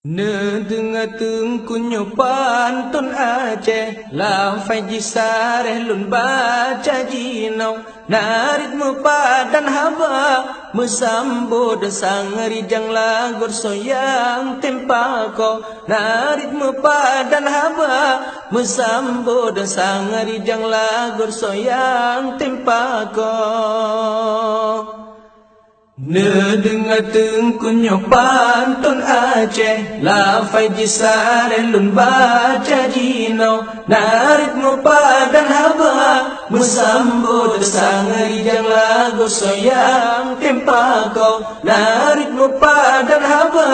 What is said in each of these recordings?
Dengar tengkunyo pantun Aceh La faji sareh lun baca jinau Narit mepadan haba Mesambod sang rijang lagor soyang tempako Narit mepadan haba Mesambod sang rijang lagor soyang tempako Dengar tengkunyo pantun Aceh La faji sareh lun baca jinau Narit mepadan haba Mesambod sang rijang lago soyang tempako Narit mepadan haba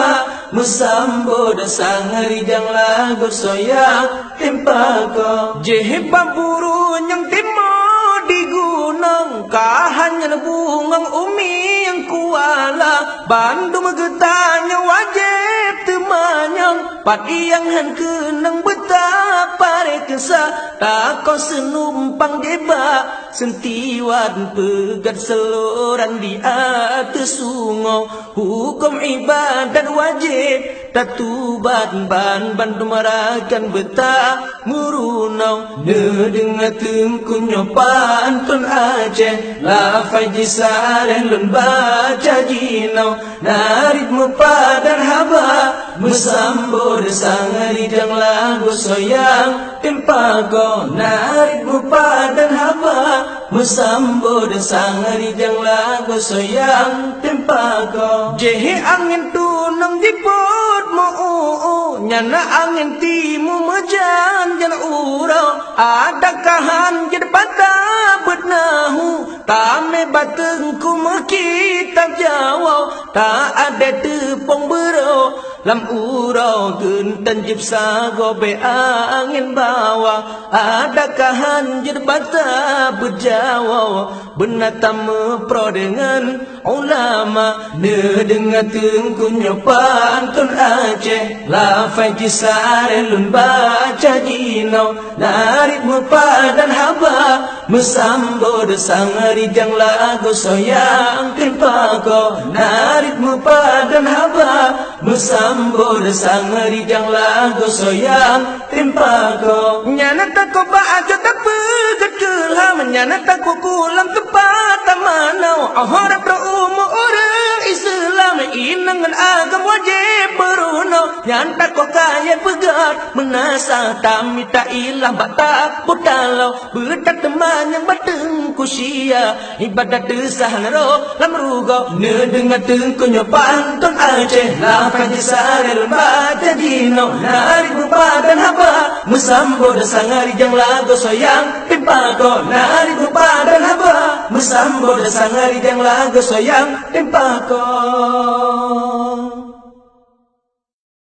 Mesambod sang rijang lago soyang tempako Jehepa buru yang timo di gunung Kahanya bungang umi yang kuala Bandung getanya wajib temanyang Padi yang han kenang betapa rekesa Takon senumpang deba Sentiwan pegat seloran di atas sungai Hukum ibadat wajib Tatubat ban dumarakan betah murunau Dengar tengkunyo pantun Aceh La faji sareh lun baca jinau Narit mepadan haba Mesambod sang rijang lago soyang tempako Narit mepadan haba Mesambod sang rijang lago soyang tempako Jehe angin tunang dipot mo Nyana angin timu mejan jana urau Ada kahan jad patah betnahu Tame batengku mekitab jawau Tak ada tepung berau Lam urau gentan jipsa gobe angin bawa Ada kahan jad patah berjawau Benatam mepro dengan ulama Dengar tengkunyo pantun Aceh La faji sareh lun baca jinau Narit mepadan haba Mesambod sang rijang lago soyang tempako Narit mepadan haba Mesambod sang rijang lago soyang tempako Nyana tako baajo tak pegat kelham Nyana tako kulang tepat tamanau Ahorat umu orang Islam Inangan agam wajib berunau Nyana tako kaya pegat Menasa tami tak ilah batak budalau Bedak teman yang bateng kusia Ibadat desah naro lam rugau Dengar tengkunyo pantun Aceh La faji sareh lun baca jinau Narit mepadan haba Mesambod sang rijang lago soyang tempako Narit mepadan haba Mesambod sang rijang lago soyang tempako